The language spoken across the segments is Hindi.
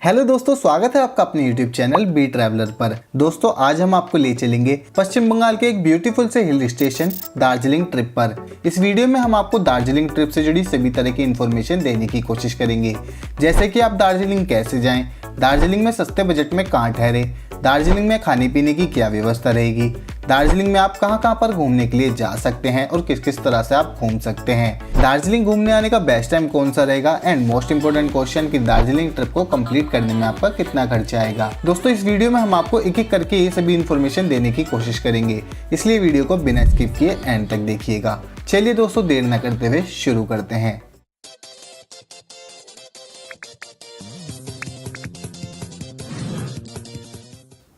हेलो दोस्तों, स्वागत है आपका अपने YouTube चैनल बी ट्रैवलर पर। दोस्तों आज हम आपको ले चलेंगे पश्चिम बंगाल के एक ब्यूटीफुल से हिल स्टेशन दार्जिलिंग ट्रिप पर। इस वीडियो में हम आपको दार्जिलिंग ट्रिप से जुड़ी सभी तरह की इन्फॉर्मेशन देने की कोशिश करेंगे, जैसे कि आप दार्जिलिंग कैसे जाएं, दार्जिलिंग में सस्ते बजट में कहाँ ठहरे, दार्जिलिंग में खाने पीने की क्या व्यवस्था रहेगी, दार्जिलिंग में आप कहां पर घूमने के लिए जा सकते हैं और किस किस तरह से आप घूम सकते हैं, दार्जिलिंग घूमने आने का बेस्ट टाइम कौन सा रहेगा, एंड मोस्ट इंपोर्टेंट क्वेश्चन कि दार्जिलिंग ट्रिप को कंप्लीट करने में आपका कितना खर्चा आएगा। दोस्तों इस वीडियो में हम आपको एक एक करके ये सभी इन्फॉर्मेशन देने की कोशिश करेंगे, इसलिए वीडियो को बिना स्किप किए एंड तक देखिएगा। चलिए दोस्तों देर न करते हुए शुरू करते हैं।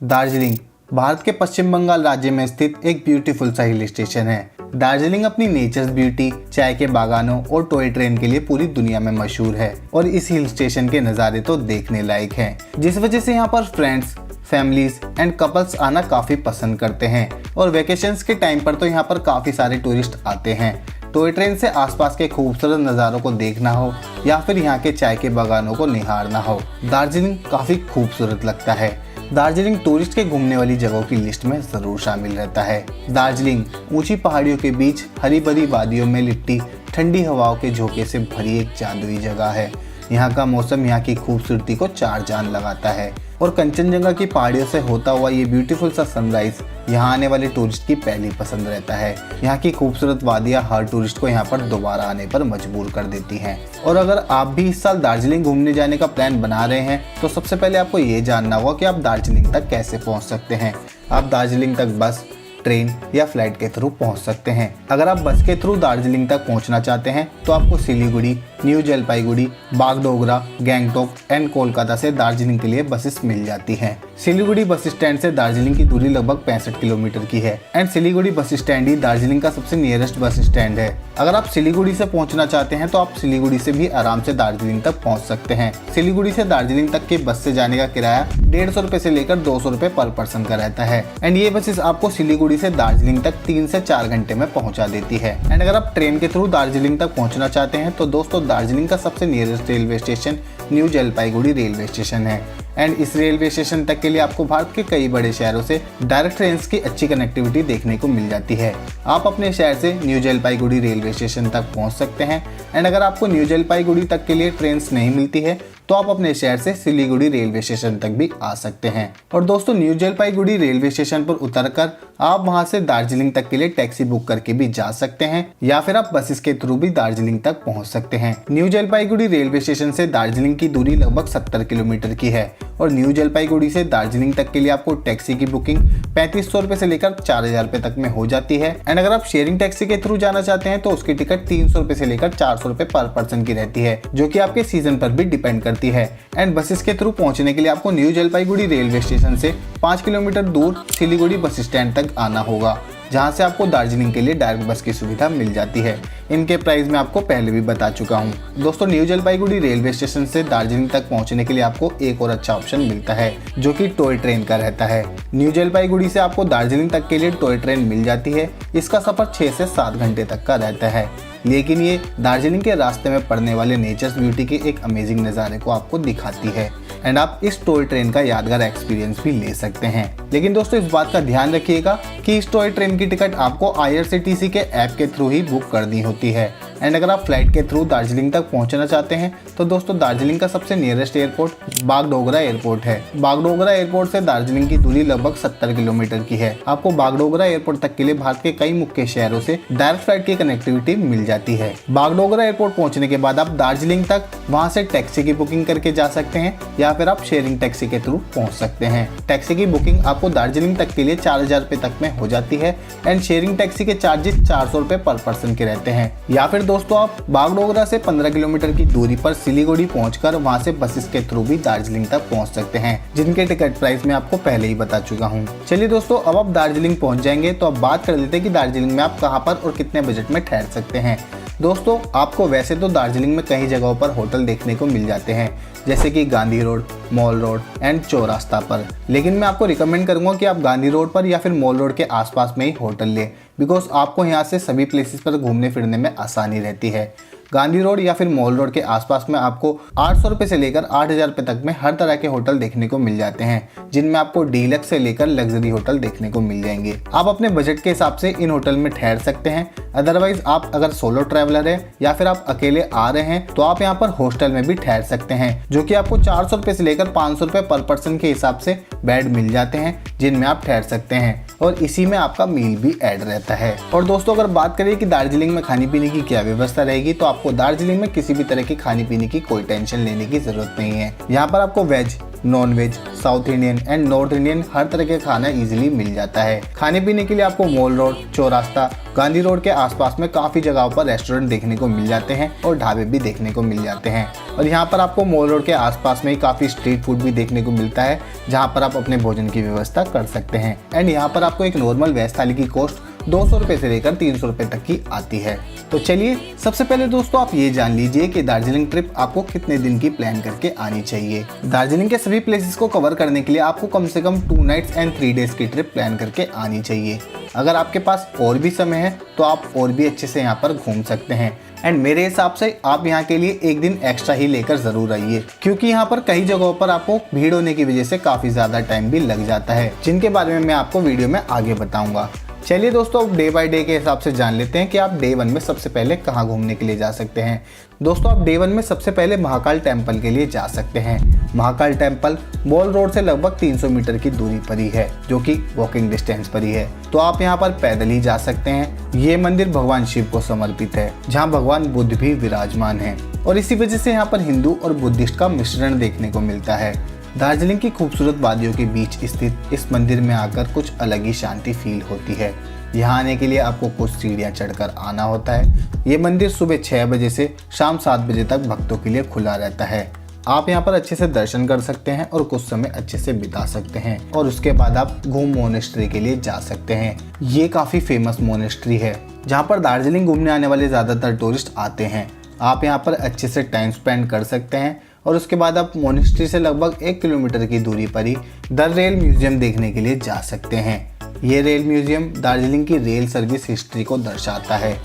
दार्जिलिंग भारत के पश्चिम बंगाल राज्य में स्थित एक ब्यूटीफुल सा हिल स्टेशन है। दार्जिलिंग अपनी नेचर्स ब्यूटी, चाय के बागानों और टॉय ट्रेन के लिए पूरी दुनिया में मशहूर है और इस हिल स्टेशन के नज़ारे तो देखने लायक हैं, जिस वजह से यहाँ पर फ्रेंड्स, फैमिलीज एंड कपल्स आना काफ़ी पसंद करते हैं और वेकेशंस के टाइम पर तो यहाँ पर काफ़ी सारे टूरिस्ट आते हैं। टॉय ट्रेन से आसपास के खूबसूरत नज़ारों को देखना हो या फिर यहाँ के चाय के बागानों को निहारना हो, दार्जिलिंग काफ़ी खूबसूरत लगता है। दार्जिलिंग टूरिस्ट के घूमने वाली जगहों की लिस्ट में जरूर शामिल रहता है। दार्जिलिंग ऊंची पहाड़ियों के बीच हरी भरी वादियों में लिपटी ठंडी हवाओं के झोंके से भरी एक जादुई जगह है। यहाँ का मौसम यहाँ की खूबसूरती को चार चांद लगाता है और कंचनजंगा की पहाड़ियों से होता हुआ ये ब्यूटीफुल सा सनराइज यहाँ आने वाले टूरिस्ट की पहली पसंद रहता है। यहाँ की खूबसूरत वादियाँ हर टूरिस्ट को यहाँ पर दोबारा आने पर मजबूर कर देती हैं। और अगर आप भी इस साल दार्जिलिंग घूमने जाने का प्लान बना रहे हैं तो सबसे पहले आपको ये जानना होगा कि आप दार्जिलिंग तक कैसे पहुँच सकते हैं। आप दार्जिलिंग तक बस, ट्रेन या फ्लाइट के थ्रू पहुंच सकते हैं। अगर आप बस के थ्रू दार्जिलिंग तक पहुंचना चाहते हैं तो आपको सिलीगुड़ी, न्यू जलपाईगुड़ी, बागडोगरा, गैंगटोक एंड कोलकाता से दार्जिलिंग के लिए बसेस मिल जाती हैं। सिलीगुड़ी बस स्टैंड से दार्जिलिंग की दूरी लगभग 65 किलोमीटर की है एंड सिलीगुड़ी बस स्टैंड ही दार्जिलिंग का सबसे नियरेस्ट बस स्टैंड है। अगर आप सिलीगुड़ी से पहुंचना चाहते हैं तो आप सिलीगुड़ी से भी आराम से दार्जिलिंग तक पहुंच सकते हैं। सिलीगुड़ी से दार्जिलिंग तक की बस से जाने का किराया 150 रुपए से लेकर 200 रुपए पर पर्सन का रहता है एंड ये बसेस आपको सिलीगुड़ी से दार्जिलिंग तक 3 से 4 घंटे में पहुंचा देती है। एंड अगर आप ट्रेन के थ्रू दार्जिलिंग तक पहुंचना चाहते हैं तो दोस्तों दार्जिलिंग का सबसे nearest railway station new Jalpaiguri railway station है एंड इस रेलवे स्टेशन तक के लिए आपको भारत के कई बड़े शहरों से डायरेक्ट ट्रेन की अच्छी कनेक्टिविटी देखने को मिल जाती है। आप अपने शहर से न्यू जलपाईगुड़ी रेलवे स्टेशन तक पहुंच सकते हैं एंड अगर आपको न्यू जलपाईगुड़ी तक के लिए ट्रेन नहीं मिलती है तो आप अपने शहर से सिलीगुड़ी रेलवे स्टेशन तक भी आ सकते हैं। और दोस्तों न्यू जलपाईगुड़ी रेलवे स्टेशन पर उतरकर आप वहां से दार्जिलिंग तक के लिए टैक्सी बुक करके भी जा सकते हैं या फिर आप बसेस के थ्रू भी दार्जिलिंग तक पहुंच सकते हैं। न्यू जलपाईगुड़ी रेलवे स्टेशन से दार्जिलिंग की दूरी लगभग 70 किलोमीटर की है और न्यू जलपाईगुड़ी से दार्जिलिंग तक के लिए आपको टैक्सी की बुकिंग 3500 रुपए से लेकर 4000 रुपए तक में हो जाती है एंड अगर आप शेयरिंग टैक्सी के थ्रू जाना चाहते हैं तो उसकी टिकट 300 रुपए से लेकर 400 रुपए पर पर्सन की रहती है, जो कि आपके सीजन पर भी डिपेंड करती है। एंड बसेस के थ्रू पहुंचने के लिए आपको न्यू जलपाईगुड़ी रेलवे स्टेशन से 5 किलोमीटर दूर सिलीगुड़ी बस स्टैंड तक आना होगा, जहां से आपको दार्जिलिंग के लिए डायरेक्ट बस की सुविधा मिल जाती है। इनके प्राइस मैं आपको पहले भी बता चुका हूं। दोस्तों न्यू जलपाईगुड़ी रेलवे स्टेशन से दार्जिलिंग तक पहुंचने के लिए आपको एक और अच्छा ऑप्शन मिलता है, जो कि टॉय ट्रेन का रहता है। न्यू जलपाईगुड़ी से आपको दार्जिलिंग तक के लिए टॉय ट्रेन मिल जाती है। इसका सफर 6 से 7 घंटे तक का रहता है, लेकिन ये दार्जिलिंग के रास्ते में पड़ने वाले नेचर्स ब्यूटी के एक अमेजिंग नज़ारे को आपको दिखाती है एंड आप इस टॉय ट्रेन का यादगार एक्सपीरियंस भी ले सकते हैं। लेकिन दोस्तों इस बात का ध्यान रखिएगा कि इस टॉय ट्रेन की टिकट आपको IRCTC के ऐप के थ्रू ही बुक करनी होती है एंड अगर आप फ्लाइट के थ्रू दार्जिलिंग तक पहुंचना चाहते हैं तो दोस्तों दार्जिलिंग का सबसे नियरेस्ट एयरपोर्ट बागडोगरा एयरपोर्ट है। बागडोगरा एयरपोर्ट से दार्जिलिंग की दूरी लगभग 70 किलोमीटर की है। आपको बागडोगरा एयरपोर्ट तक के लिए भारत के कई मुख्य शहरों से डायरेक्ट फ्लाइट की कनेक्टिविटी मिल जाती है। बागडोगरा एयरपोर्ट पहुंचने के बाद आप दार्जिलिंग तक वहां से टैक्सी की बुकिंग करके जा सकते हैं या फिर आप शेयरिंग टैक्सी के थ्रू पहुंच सकते हैं। टैक्सी की बुकिंग आपको दार्जिलिंग तक के लिए 4000 रुपए तक में हो जाती है एंड शेयरिंग टैक्सी के चार्जेस 400 रुपए पर पर्सन के रहते हैं। या फिर दोस्तों आप बागडोगरा से 15 किलोमीटर की दूरी पर सिलीगुड़ी पहुंचकर वहां से बसेस के थ्रू भी दार्जिलिंग तक पहुंच सकते हैं, जिनके टिकट प्राइस मैं आपको पहले ही बता चुका हूं। चलिए दोस्तों अब आप दार्जिलिंग पहुंच जाएंगे तो अब बात कर लेते हैं कि दार्जिलिंग में आप कहां पर और कितने बजट में ठहर सकते हैं। दोस्तों आपको वैसे तो दार्जिलिंग में कई जगहों पर होटल देखने को मिल जाते हैं, जैसे कि Gandhi road, mall road and Chowrasta पर, लेकिन मैं आपको रिकमेंड करूंगा कि आप गांधी रोड पर या फिर मॉल रोड के आसपास में ही होटल लें, बिकॉज आपको यहाँ से सभी प्लेसेस पर घूमने फिरने में आसानी रहती है। गांधी रोड या फिर मॉल रोड के आसपास में आपको 800 रुपए से लेकर 8000 रुपए तक में हर तरह के होटल देखने को मिल जाते हैं, जिनमें आपको डीलक्स से लेकर लग्जरी होटल देखने को मिल जाएंगे। आप अपने बजट के हिसाब से इन होटल में ठहर सकते हैं। अदरवाइज आप अगर सोलो ट्रैवलर है या फिर आप अकेले आ रहे हैं तो आप यहाँ पर हॉस्टल में भी ठहर सकते हैं, जो कि आपको 400 रुपए से लेकर 500 रुपए पर पर्सन के हिसाब से बेड मिल जाते हैं, जिनमें आप ठहर सकते हैं और इसी में आपका मील भी ऐड रहता है। और दोस्तों अगर बात करें कि दार्जिलिंग में खाने पीने की क्या व्यवस्था रहेगी, तो आपको दार्जिलिंग में किसी भी तरह की खाने पीने की कोई टेंशन लेने की जरूरत नहीं है। यहाँ पर आपको veg, non veg, south Indian and north Indian हर तरह के खाना इजीली मिल जाता है। खाने पीने के लिए आपको मॉल रोड, चौरास्ता, गांधी रोड के आसपास में काफी जगहों पर रेस्टोरेंट देखने को मिल जाते हैं और ढाबे भी देखने को मिल जाते हैं। और यहाँ पर आपको मॉल रोड के आसपास में ही काफी स्ट्रीट फूड भी देखने को मिलता है, जहाँ पर आप अपने भोजन की व्यवस्था कर सकते हैं। एंड यहाँ पर आपको एक नॉर्मल वेज थाली की कॉस्ट 200 रुपए से लेकर 300 रुपए तक की आती है। तो चलिए सबसे पहले दोस्तों आप ये जान लीजिए कि दार्जिलिंग ट्रिप आपको कितने दिन की प्लान करके आनी चाहिए। दार्जिलिंग के सभी प्लेसेस को कवर करने के लिए आपको कम से कम 2 नाइट्स एंड 3 डेज की ट्रिप प्लान करके आनी चाहिए। अगर आपके पास और भी समय है तो आप और भी अच्छे से यहाँ पर घूम सकते हैं। एंड मेरे हिसाब से आप यहाँ के लिए एक दिन एक्स्ट्रा ही लेकर जरूर आइए, क्योंकि यहाँ पर कई जगहों पर आपको भीड़ होने की वजह से काफी ज्यादा टाइम भी लग जाता है, जिनके बारे में मैं आपको वीडियो में आगे बताऊंगा। चलिए दोस्तों अब डे बाय डे के हिसाब से जान लेते हैं कि आप डे 1 में सबसे पहले कहाँ घूमने के लिए जा सकते हैं। दोस्तों आप डे 1 में सबसे पहले महाकाल टेम्पल के लिए जा सकते हैं। महाकाल टेम्पल मॉल रोड से लगभग 300 मीटर की दूरी पर ही है, जो कि वॉकिंग डिस्टेंस पर ही है, तो आप यहाँ पर पैदल ही जा सकते हैं। ये मंदिर भगवान शिव को समर्पित है, जहाँ भगवान बुद्ध भी विराजमान है और इसी वजह से यहाँ पर हिंदू और बुद्धिस्ट का मिश्रण देखने को मिलता है। दार्जिलिंग की खूबसूरत वादियों के बीच स्थित इस मंदिर में आकर कुछ अलग ही शांति फील होती है। यहाँ आने के लिए आपको कुछ सीढ़ियाँ चढ़कर आना होता है। ये मंदिर सुबह 6 बजे से शाम 7 बजे तक भक्तों के लिए खुला रहता है। आप यहाँ पर अच्छे से दर्शन कर सकते हैं और कुछ समय अच्छे से बिता सकते हैं और उसके बाद आप घूम मोनेस्ट्री के लिए जा सकते हैं। ये काफ़ी फेमस मोनेस्ट्री है, जहाँ पर दार्जिलिंग घूमने आने वाले ज़्यादातर टूरिस्ट आते हैं। आप यहाँ पर अच्छे से टाइम स्पेंड कर सकते हैं और उसके बाद आप मोनेस्ट्री से लगभग 1 किलोमीटर की दूरी पर ही द रेल म्यूजियम देखने के लिए जा सकते हैं। ये रेल म्यूजियम दार्जिलिंग की रेल सर्विस हिस्ट्री को दर्शाता है।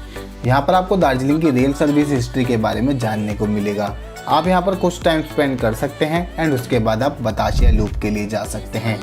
यहाँ पर आपको दार्जिलिंग की रेल सर्विस हिस्ट्री के बारे में जानने को मिलेगा। आप यहाँ पर कुछ टाइम स्पेंड कर सकते हैं एंड उसके बाद आप बतासिया लूप के लिए जा सकते हैं।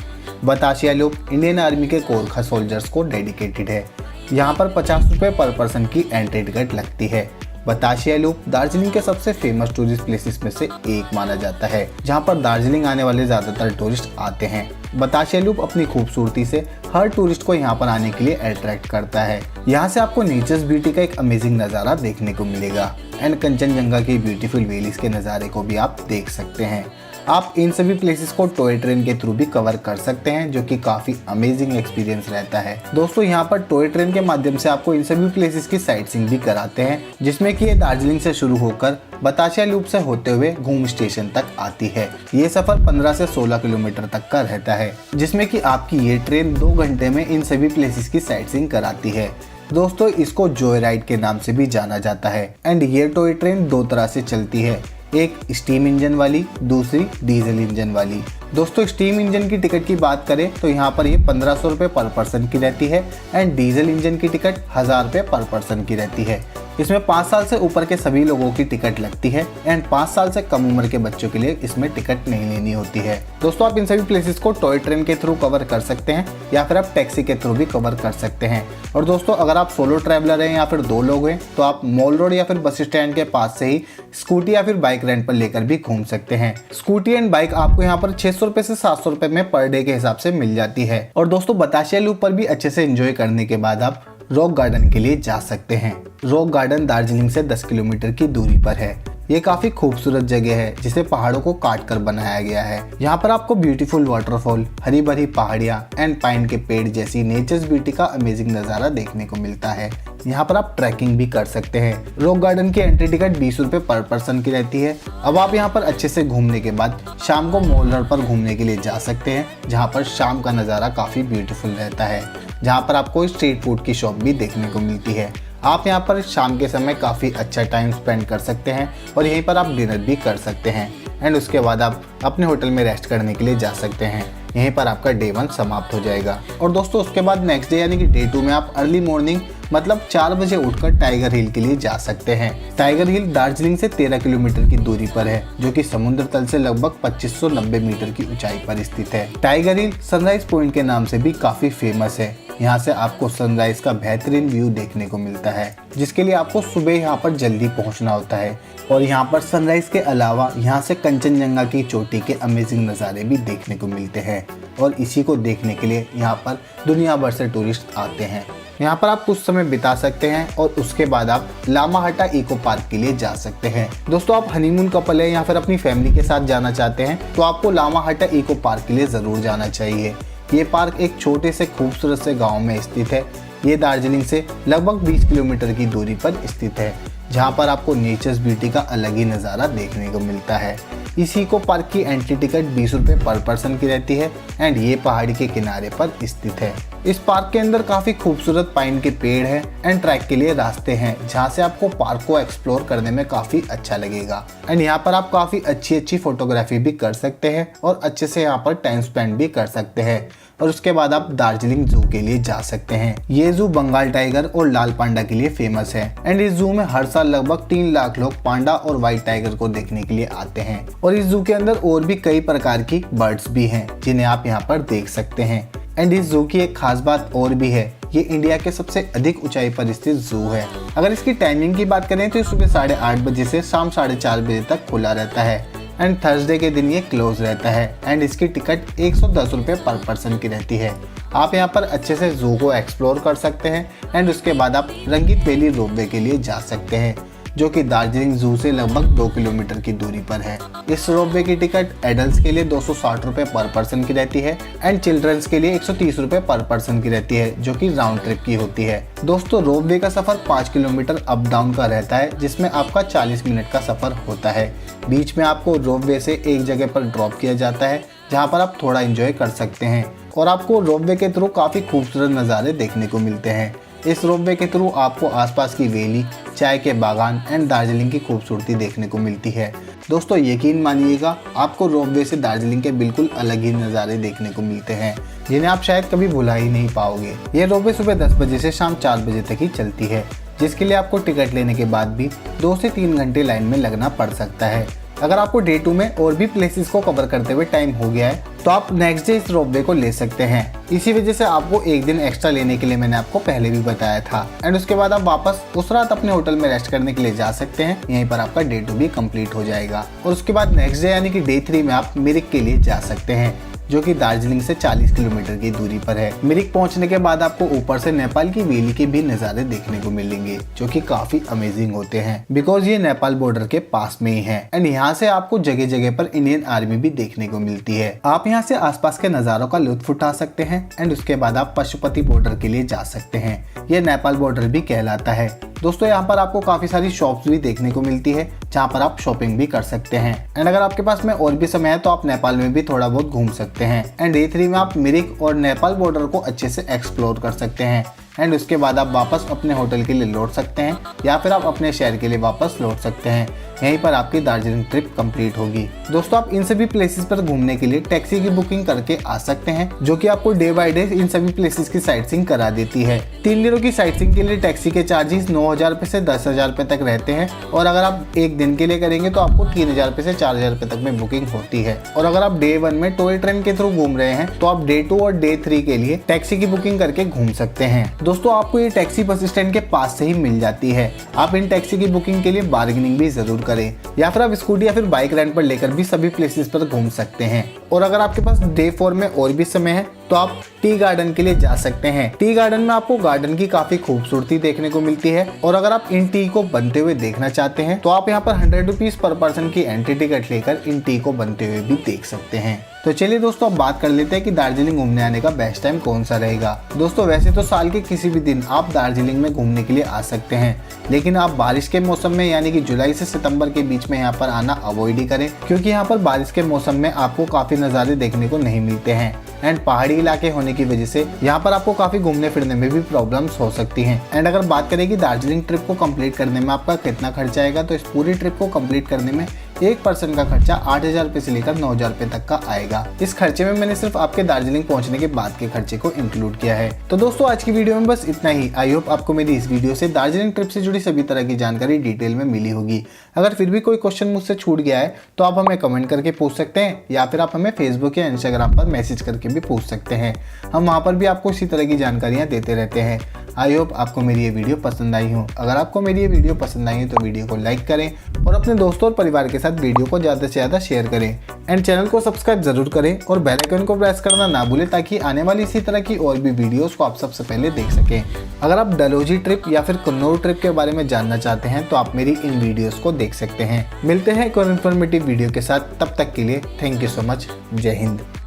बतासिया लूप इंडियन आर्मी के गोरखा सोल्जर्स को डेडिकेटेड है। यहाँ पर 50 रुपये पर पर्सन की एंट्री टिकट लगती है। बतासिया लूप दार्जिलिंग के सबसे फेमस टूरिस्ट प्लेसेस में से एक माना जाता है, जहां पर दार्जिलिंग आने वाले ज्यादातर टूरिस्ट आते हैं। बतासिया लूप अपनी खूबसूरती से हर टूरिस्ट को यहां पर आने के लिए अट्रैक्ट करता है। यहां से आपको नेचर्स ब्यूटी का एक अमेजिंग नज़ारा देखने को मिलेगा एंड कंचनजंगा की ब्यूटीफुल वैलीज के नज़ारे को भी आप देख सकते हैं। आप इन सभी प्लेसेस को टॉय ट्रेन के थ्रू भी कवर कर सकते हैं, जो कि काफ़ी अमेजिंग एक्सपीरियंस रहता है। दोस्तों यहाँ पर टॉय ट्रेन के माध्यम से आपको इन सभी प्लेसेस की साइट सीइंग भी कराते हैं, जिसमें कि ये दार्जिलिंग से शुरू होकर बतासिया लूप से होते हुए घूम स्टेशन तक आती है। ये सफ़र 15 से 16 किलोमीटर तक का रहता है, जिसमें कि आपकी ये ट्रेन 2 घंटे में इन सभी प्लेसेस की साइट सीइंग कराती है। दोस्तों इसको जॉय राइड के नाम से भी जाना जाता है एंड ये टॉय ट्रेन 2 तरह से चलती है, एक स्टीम इंजन वाली, दूसरी डीजल इंजन वाली। दोस्तों स्टीम इंजन की टिकट की बात करें तो यहाँ पर ये 1500 रुपये पर पर्सन की रहती है एंड डीजल इंजन की टिकट 1000 रुपये पर पर्सन की रहती है। इसमें 5 साल से ऊपर के सभी लोगों की टिकट लगती है एंड 5 साल से कम उम्र के बच्चों के लिए इसमें टिकट नहीं लेनी होती है। दोस्तों आप इन सभी प्लेसेस को टॉय ट्रेन के थ्रू कवर कर सकते हैं या फिर आप टैक्सी के थ्रू भी कवर कर सकते हैं। और दोस्तों अगर आप सोलो ट्रैवलर हैं या फिर 2 लोग हैं तो आप मॉल रोड या फिर बस स्टैंड के पास से ही स्कूटी या फिर बाइक रेंट पर लेकर भी घूम सकते हैं। स्कूटी एंड बाइक आपको यहाँ पर 600 रुपये से 700 रुपये में पर डे के हिसाब से मिल जाती है। और दोस्तों बतासिया लूप पर भी अच्छे से एंजॉय करने के बाद आप रॉक गार्डन के लिए जा सकते हैं। रॉक गार्डन दार्जिलिंग से 10 किलोमीटर की दूरी पर है। ये काफी खूबसूरत जगह है जिसे पहाड़ों को काट कर बनाया गया है। यहाँ पर आपको ब्यूटीफुल वाटरफॉल, हरी भरी पहाड़ियाँ एंड पाइन के पेड़ जैसी नेचर्स ब्यूटी का अमेजिंग नज़ारा देखने को मिलता है। यहाँ पर आप ट्रैकिंग भी कर सकते हैं। रॉक गार्डन की एंट्री टिकट 20 रुपये पर पर्सन की रहती है। अब आप यहाँ पर अच्छे से घूमने के बाद शाम को मॉल रोड पर घूमने के लिए जा सकते हैं, जहाँ पर शाम का नज़ारा काफ़ी ब्यूटीफुल रहता है, जहाँ पर आपको स्ट्रीट फूड की शॉप भी देखने को मिलती है। आप यहाँ पर शाम के समय काफ़ी अच्छा टाइम स्पेंड कर सकते हैं और यहीं पर आप डिनर भी कर सकते हैं एंड उसके बाद आप अपने होटल में रेस्ट करने के लिए जा सकते हैं। यहीं पर आपका डे 1 समाप्त हो जाएगा। और दोस्तों उसके बाद नेक्स्ट डे यानी कि डे 2 में आप अर्ली मॉर्निंग मतलब 4 बजे उठकर टाइगर हिल के लिए जा सकते हैं। टाइगर हिल दार्जिलिंग से 13 किलोमीटर की दूरी पर है, जो कि समुद्र तल से लगभग 2590 मीटर की ऊंचाई पर स्थित है। टाइगर हिल सनराइज पॉइंट के नाम से भी काफी फेमस है। यहाँ से आपको सनराइज का बेहतरीन व्यू देखने को मिलता है, जिसके लिए आपको सुबह यहाँ पर जल्दी पहुँचना होता है। और यहाँ पर सनराइज के अलावा यहाँ से कंचनजंगा की चोटी के अमेजिंग नज़ारे भी देखने को मिलते हैं। और इसी को देखने के लिए यहाँ पर दुनिया भर से टूरिस्ट आते हैं। यहाँ पर आप कुछ समय बिता सकते हैं और उसके बाद आप लामाहट्टा इको पार्क के लिए जा सकते हैं। दोस्तों, आप हनीमून कपल है या फिर अपनी फैमिली के साथ जाना चाहते हैं तो आपको लामाहट्टा इको पार्क के लिए ज़रूर जाना चाहिए। ये पार्क एक छोटे से खूबसूरत से गांव में स्थित है। ये दार्जिलिंग से लगभग 20 किलोमीटर की दूरी पर स्थित है, जहां पर आपको नेचर्स ब्यूटी का अलग ही नज़ारा देखने को मिलता है। इस इको पार्क की एंट्री टिकट 20 रुपये पर पर्सन की रहती है एंड ये पहाड़ी के किनारे पर स्थित है। इस पार्क के अंदर काफ़ी खूबसूरत पाइन के पेड़ हैं एंड ट्रैक के लिए रास्ते हैं, जहाँ से आपको पार्क को एक्सप्लोर करने में काफ़ी अच्छा लगेगा। एंड यहाँ पर आप काफ़ी अच्छी फोटोग्राफी भी कर सकते हैं और अच्छे से यहाँ पर टाइम स्पेंड भी कर सकते हैं। और उसके बाद आप दार्जिलिंग जू के लिए जा सकते हैं। ये जू बंगाल टाइगर और लाल पांडा के लिए फेमस है एंड इस जू में हर साल लगभग 3 लाख लोग पांडा और व्हाइट टाइगर को देखने के लिए आते हैं। और इस जू के अंदर और भी कई प्रकार की बर्ड्स भी हैं, जिन्हें आप यहाँ पर देख सकते हैं। एंड इस जू की एक खास बात और भी है, ये इंडिया के सबसे अधिक ऊंचाई पर स्थित जू है। अगर इसकी टाइमिंग की बात करें तो सुबह 8:30 बजे से शाम 4:30 बजे तक खुला रहता है एंड थर्सडे के दिन ये क्लोज रहता है। एंड इसकी टिकट 110 रुपये पर पर्सन की रहती है। आप यहाँ पर अच्छे से जू को एक्सप्लोर कर सकते हैं एंड उसके बाद आप रंगीत वैली रोपवे के लिए जा सकते हैं, जो कि दार्जिलिंग जू से लगभग 2 किलोमीटर की दूरी पर है। इस रोपवे की टिकट एडल्ट्स के लिए 260 रुपये पर पर्सन की रहती है एंड चिल्ड्रंस के लिए 130 रुपये पर पर्सन की रहती है, जो कि राउंड ट्रिप की होती है। दोस्तों, रोपवे का सफर 5 किलोमीटर अप डाउन का रहता है, जिसमें आपका 40 मिनट का सफर होता है। बीच में आपको रोपवे से एक जगह पर ड्रॉप किया जाता है, जहाँ पर आप थोड़ा एंजॉय कर सकते हैं और आपको रोपवे के थ्रू काफ़ी खूबसूरत नज़ारे देखने को मिलते हैं। इस रोपवे के थ्रू आपको आसपास की वैली, चाय के बागान एंड दार्जिलिंग की खूबसूरती देखने को मिलती है। दोस्तों, यकीन मानिएगा, आपको रोपवे से दार्जिलिंग के बिल्कुल अलग ही नज़ारे देखने को मिलते हैं, जिन्हें आप शायद कभी भुला ही नहीं पाओगे। ये रोपवे सुबह 10 बजे से शाम 4 बजे तक ही चलती है, जिसके लिए आपको टिकट लेने के बाद भी 2 से 3 घंटे लाइन में लगना पड़ सकता है। अगर आपको डे 2 में और भी प्लेसेस को कवर करते हुए टाइम हो गया है तो आप नेक्स्ट डे इस रोपवे को ले सकते हैं। इसी वजह से आपको एक दिन एक्स्ट्रा लेने के लिए मैंने आपको पहले भी बताया था। एंड उसके बाद आप वापस उस रात अपने होटल में रेस्ट करने के लिए जा सकते हैं। यहीं पर आपका डे 2 भी कंप्लीट हो जाएगा और उसके बाद नेक्स्ट डे यानी कि डे 3 में आप मिरिक के लिए जा सकते हैं, जो कि दार्जिलिंग से 40 किलोमीटर की दूरी पर है। मिरिक पहुंचने के बाद आपको ऊपर से नेपाल की वैली के भी नज़ारे देखने को मिलेंगे, जो कि काफी अमेजिंग होते हैं, बिकॉज ये नेपाल बॉर्डर के पास में ही है। एंड यहाँ से आपको जगह जगह पर इंडियन आर्मी भी देखने को मिलती है। आप यहाँ से आसपास के नज़ारों का लुत्फ उठा सकते हैं एंड उसके बाद आप पशुपति बॉर्डर के लिए जा सकते हैं। ये नेपाल बॉर्डर भी कहलाता है। दोस्तों, यहाँ पर आपको काफी सारी शॉप्स भी देखने को मिलती है, जहाँ पर आप शॉपिंग भी कर सकते हैं। एंड अगर आपके पास में और भी समय है तो आप नेपाल में भी थोड़ा बहुत घूम सकते हैं। एंड डे 3 में आप मिरिक और नेपाल बॉर्डर को अच्छे से एक्सप्लोर कर सकते हैं। एंड उसके बाद आप वापस अपने होटल के लिए लौट सकते हैं या फिर आप अपने शहर के लिए वापस लौट सकते हैं। यहीं पर आपकी दार्जिलिंग ट्रिप कंप्लीट होगी। दोस्तों, आप इन सभी प्लेसेस पर घूमने के लिए टैक्सी की बुकिंग करके आ सकते हैं, जो कि आपको डे बाय डे इन सभी प्लेसेस की साइट सीइंग करा देती है। 3 दिनों की साइट सीइंग के लिए टैक्सी के चार्जेस 9,000 रुपए से 10,000 रुपए तक रहते हैं और अगर आप एक दिन के लिए करेंगे तो आपको 3,000 रुपए से 4,000 रुपए तक में बुकिंग होती है। और अगर आप डे 1 में टॉय ट्रेन के थ्रू घूम रहे हैं तो आप डे 2 और डे 3 के लिए टैक्सी की बुकिंग करके घूम सकते हैं। दोस्तों, आपको ये टैक्सी बस स्टैंड के पास से ही मिल जाती है। आप इन टैक्सी की बुकिंग के लिए बार्गेनिंग भी जरूर करें या फिर आप स्कूटी या फिर बाइक रेंट पर लेकर भी सभी प्लेसेस पर घूम सकते हैं। और अगर आपके पास डे 4 में और भी समय है तो आप टी गार्डन के लिए जा सकते हैं। टी गार्डन में आपको गार्डन की काफी खूबसूरती देखने को मिलती है और अगर आप इन टी को बनते हुए देखना चाहते हैं तो आप यहाँ पर 100 रुपीज पर पर्सन की एंट्री टिकट लेकर इन टी को बनते हुए भी देख सकते हैं। तो चलिए दोस्तों, अब बात कर लेते हैं कि दार्जिलिंग घूमने आने का बेस्ट टाइम कौन सा रहेगा। दोस्तों, वैसे तो साल के किसी भी दिन आप दार्जिलिंग में घूमने के लिए आ सकते हैं, लेकिन आप बारिश के मौसम में यानी कि जुलाई से सितंबर के बीच में यहाँ पर आना अवॉइड ही करें, क्योंकि यहाँ पर बारिश के मौसम में आपको काफी नज़ारे देखने को नहीं मिलते हैं एंड पहाड़ी इलाके होने की वजह से यहाँ पर आपको काफी घूमने फिरने में भी प्रॉब्लम्स हो सकती हैं। एंड अगर बात करें कि दार्जिलिंग ट्रिप को कंप्लीट करने में आपका कितना खर्चा आएगा, तो इस पूरी ट्रिप को कंप्लीट करने में एक पर्सन का खर्चा 8,000 रुपए से लेकर 9,000 रुपए तक का आएगा। इस खर्चे में मैंने सिर्फ आपके दार्जिलिंग पहुंचने के बाद के खर्चे को इंक्लूड किया है। तो दोस्तों आज की वीडियो में बस इतना ही। आई होप आपको मेरी इस वीडियो से दार्जिलिंग ट्रिप से जुड़ी सभी तरह की जानकारी डिटेल में मिली होगी। अगर फिर भी कोई क्वेश्चन मुझसे छूट गया है तो आप हमें कमेंट करके पूछ सकते हैं या फिर आप हमें फेसबुक या इंस्टाग्राम पर मैसेज करके भी पूछ सकते हैं। हम वहाँ पर भी आपको इसी तरह की जानकारियाँ देते रहते हैं। आई होप आपको मेरी ये वीडियो पसंद आई हो। अगर आपको मेरी ये वीडियो पसंद आई है तो वीडियो को लाइक करें और अपने दोस्तों और परिवार के साथ वीडियो को ज़्यादा से ज़्यादा शेयर करें एंड चैनल को सब्सक्राइब जरूर करें और बेल आइकन को प्रेस करना ना भूलें ताकि आने वाली इसी तरह की और भी वीडियोस को आप सबसे पहले देख सकें। अगर आप डलहौजी ट्रिप या फिर कन्नौर ट्रिप के बारे में जानना चाहते हैं तो आप मेरी इन वीडियोस को देख सकते हैं। मिलते हैं एक और इन्फॉर्मेटिव वीडियो के साथ, तब तक के लिए थैंक यू सो मच। जय हिंद।